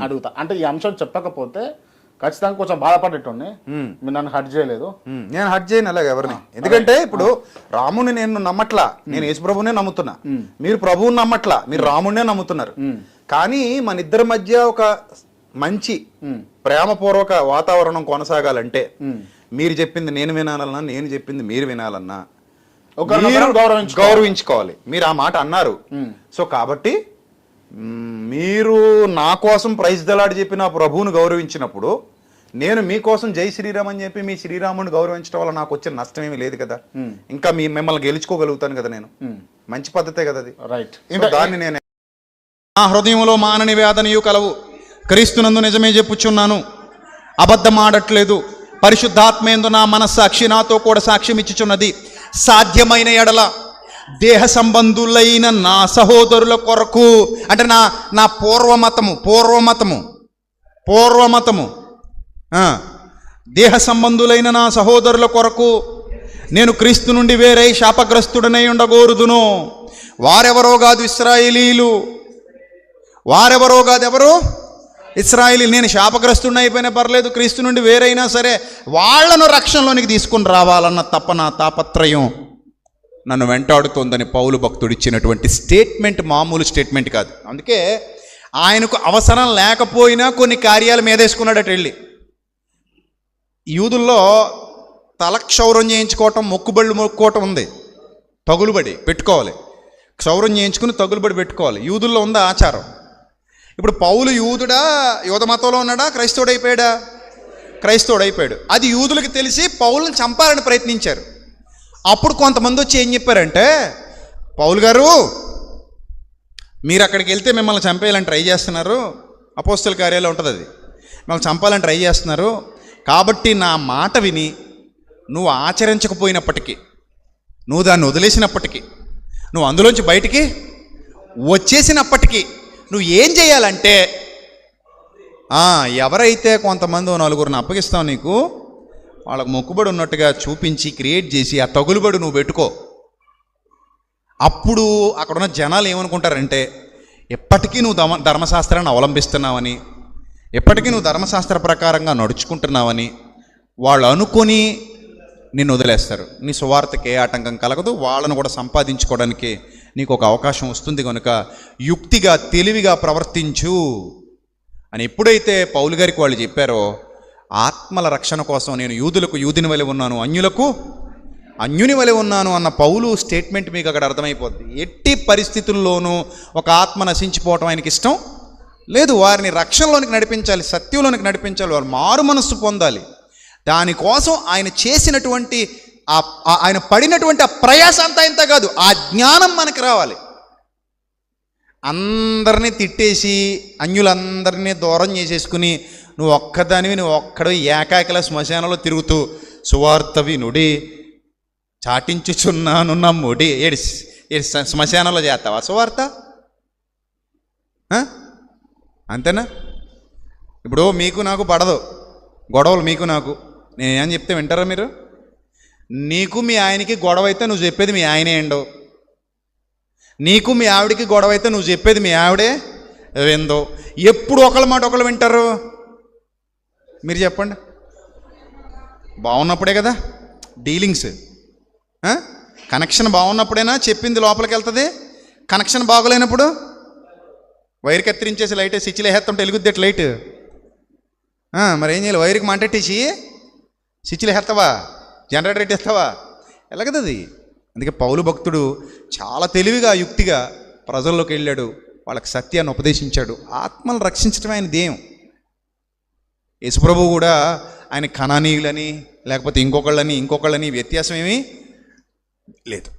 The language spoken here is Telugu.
అడుగుతా. అంటే ఈ అంశం చెప్పకపోతే ఖచ్చితంగా కొంచెం బాధపడేటోని. మీరు నన్ను హర్ట్ చేయలేదు. నేను హర్ట్ చేయను అలాగే ఎవరిని. ఎందుకంటే ఇప్పుడు రాముని నేను నమ్మట్లా, నేను యేసుప్రభునే నమ్ముతున్నా. మీరు ప్రభువుని నమ్మట్లా, మీరు రాముడినే నమ్ముతున్నారు. కానీ మన ఇద్దరి మధ్య ఒక మంచి ప్రేమపూర్వక వాతావరణం కొనసాగాలంటే మీరు చెప్పింది నేను వినాలన్నా, నేను చెప్పింది మీరు వినాలన్నా గౌరవించుకోవాలి. మీరు ఆ మాట అన్నారు. సో కాబట్టి మీరు నా కోసం ప్రైజ్ దలాడి చెప్పి నా ప్రభువును గౌరవించినప్పుడు నేను మీకోసం జై శ్రీరామ్ అని చెప్పి మీ శ్రీరాముని గౌరవించడం వల్ల నాకు వచ్చిన నష్టం ఏమీ లేదు కదా. ఇంకా మిమ్మల్ని గెలుచుకోగలుగుతాను కదా నేను. మంచి పద్ధతే కదా అది. రైట్. దాన్ని నేను నా హృదయంలో మానని వేదనయు కలవు, క్రీస్తునందు నిజమే చెప్పుచున్నాను, అబద్ధమాడట్లేదు, పరిశుద్ధాత్మేందు నా మనస్సాక్షి నాతో కూడా సాక్ష్యం ఇచ్చుచున్నది. సాధ్యమైన ఎడల దేహ సంబంధులైన నా సహోదరుల కొరకు, అంటే నా పూర్వమతము దేహ సంబంధులైన నా సహోదరుల కొరకు నేను క్రీస్తు నుండి వేరై శాపగ్రస్తుడనై ఉండగోరుదును. వారెవరో కాదు ఇశ్రాయేలీలు, వారెవరో కాదు ఎవరు ఇశ్రాయేలీలు. నేను శాపగ్రస్తుడిని అయిపోయినా పర్లేదు, క్రీస్తు నుండి వేరైనా సరే వాళ్లను రక్షణలోనికి తీసుకుని రావాలన్న తపన తాపత్రయం నన్ను వెంటాడుతోందని పౌలు భక్తుడు ఇచ్చినటువంటి స్టేట్మెంట్ మామూలు స్టేట్మెంట్ కాదు. అందుకే ఆయనకు అవసరం లేకపోయినా కొన్ని కార్యాలు మీదేసుకున్నాడట వెళ్ళి. యూదుల్లో తలక్షౌరం చేయించుకోవటం, మొక్కుబళ్ళు మొక్కుకోవటం ఉంది. తగులుబడి పెట్టుకోవాలి, క్షౌరం చేయించుకుని తగులుబడి పెట్టుకోవాలి. యూదుల్లో ఉంది ఆచారం. ఇప్పుడు పౌలు యూదుడా, యూద మతంలో ఉన్నాడా, క్రైస్తవుడైపోయాడా? క్రైస్తవుడైపోయాడు. అది యూదులకు తెలిసి పౌలుని చంపాలని ప్రయత్నించారు. అప్పుడు కొంతమంది వచ్చి ఏం చెప్పారంటే, పౌలు గారు మీరు అక్కడికి వెళ్తే మిమ్మల్ని చంపేయాలని ట్రై చేస్తున్నారు, అపోస్తల కార్యాలయం ఉంటుంది అది, మిమ్మల్ని చంపాలని ట్రై చేస్తున్నారు, కాబట్టి నా మాట విని నువ్వు ఆచరించకపోయినప్పటికీ, నువ్వు దాన్ని వదిలేసినప్పటికీ, నువ్వు అందులోంచి బయటికి వచ్చేసినప్పటికీ నువ్వు ఏం చేయాలంటే, ఎవరైతే కొంతమంది నలుగురిని అప్పగిస్తావు నీకు, వాళ్ళకు మొక్కుబడి ఉన్నట్టుగా చూపించి క్రియేట్ చేసి ఆ తగులుబడి నువ్వు పెట్టుకో. అప్పుడు అక్కడున్న జనాలు ఏమనుకుంటారంటే, ఎప్పటికీ నువ్వు ధర్మశాస్త్రాన్ని అవలంబిస్తున్నావని, ఎప్పటికీ నువ్వు ధర్మశాస్త్ర ప్రకారంగా నడుచుకుంటున్నావని వాళ్ళు అనుకొని నిన్ను వదిలేస్తారు. నీ సువార్తకి ఏ ఆటంకం కలగదు, వాళ్ళను కూడా సంపాదించుకోవడానికి నీకు ఒక అవకాశం వస్తుంది. కనుక యుక్తిగా తెలివిగా ప్రవర్తించు అని ఎప్పుడైతే పౌలు గారికి వాళ్ళు చెప్పారో, ఆత్మల రక్షణ కోసం నేను యూదులకు యూదుని వలె ఉన్నాను, అన్యులకు అన్యుని వలె ఉన్నాను అన్న పౌలు స్టేట్మెంట్ మీకు అక్కడ అర్థమైపోద్ది. ఎట్టి పరిస్థితుల్లోనూ ఒక ఆత్మ నశించిపోవటం ఆయనకి ఇష్టం లేదు. వారిని రక్షణలోనికి నడిపించాలి, సత్యంలోనికి నడిపించాలి, వారు మారు మనస్సు పొందాలి. దానికోసం ఆయన చేసినటువంటి ఆయన పడినటువంటి ఆ ప్రయాస అంతా ఇంత కాదు, ఆ జ్ఞానం మనకు రావాలి. అందరినీ తిట్టేసి అన్యులందరినీ దూరం చేసేసుకుని నువ్వు ఒక్కదానివి, నువ్వు ఒక్కడు ఏకాకిల శ్మశానంలో తిరుగుతూ సువార్త వినుడి చాటించుచున్నాను నమ్ముడి ఏడి శ్మశానంలో చేస్తావా సువార్త? అంతేనా? ఇప్పుడు మీకు నాకు పడదు గొడవలు, మీకు నాకు నేనేం చెప్తే వింటారా మీరు? నీకు మీ ఆయనకి గొడవ అయితే నువ్వు చెప్పేది మీ ఆయనే ఏండో, నీకు మీ ఆవిడికి గొడవ అయితే నువ్వు చెప్పేది మీ ఆవిడే విందో. ఎప్పుడు ఒకళ్ళ మాట ఒకళ్ళు వింటారు? మీరు చెప్పండి. బాగున్నప్పుడే కదా డీలింగ్స్, కనెక్షన్ బాగున్నప్పుడేనా చెప్పింది లోపలికి వెళ్తుంది. కనెక్షన్ బాగోలేనప్పుడు వైర్ కత్తిరించేసి లైట్ స్విచ్లు వేస్తుంటే వెలుగుద్ది లైట్. మరి ఏం చేయాలి? వైర్కి మంటెట్టేసి స్విచ్లు వేస్తావా, జనరేటర్ ఎట్టేస్తావా? ఎలాగదది? అందుకే పౌలు భక్తుడు చాలా తెలివిగా యుక్తిగా ప్రజల్లోకి వెళ్ళాడు, వాళ్ళకి సత్యాన్ని ఉపదేశించాడు. ఆత్మను రక్షించడం ఆయన ధ్యేయం. యేసుప్రభువు కూడా ఆయన కనానీయులని లేకపోతే ఇంకొకళ్ళని వ్యత్యాసం ఏమీ లేదు.